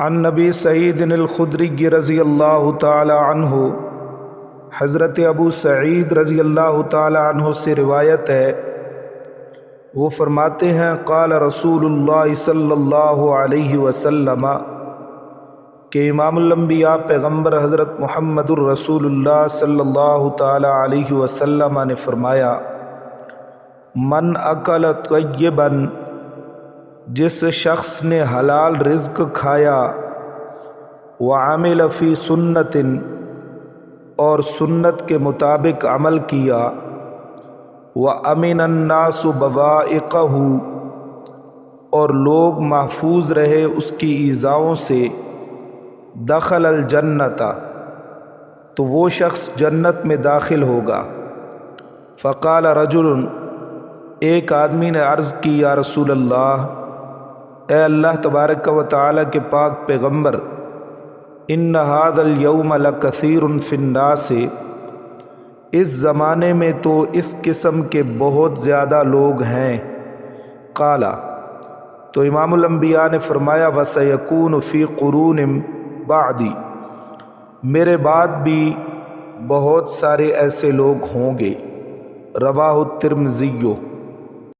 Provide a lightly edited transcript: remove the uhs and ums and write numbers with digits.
عن نبی سعید الخدری رضی اللہ تعالی عنہ، حضرت ابو سعید رضی اللہ تعالی عنہ سے روایت ہے، وہ فرماتے ہیں قال رسول اللہ صلی اللہ علیہ وسلم کہ امام الانبیاء پیغمبر حضرت محمد الرسول اللہ صلی اللہ تعالی علیہ وسلم نے فرمایا، من اکل طیبا، جس شخص نے حلال رزق کھایا، وعمل فی سنت، اور سنت کے مطابق عمل کیا، وامن الناس بوائقہ، اور لوگ محفوظ رہے اس کی ایذاؤں سے، دخل الجنت، تو وہ شخص جنت میں داخل ہوگا۔ فقال رجل، ایک آدمی نے عرض کی، یا رسول اللہ، اے اللہ تبارک و تعالی کے پاک پیغمبر، ان ھذا اليوم لکثیر فی الناس، اس زمانے میں تو اس قسم کے بہت زیادہ لوگ ہیں۔ قال، تو امام الانبیاء نے فرمایا، وسیکون فی قرون بعدی، میرے بعد بھی بہت سارے ایسے لوگ ہوں گے۔ رواہ الترمذی۔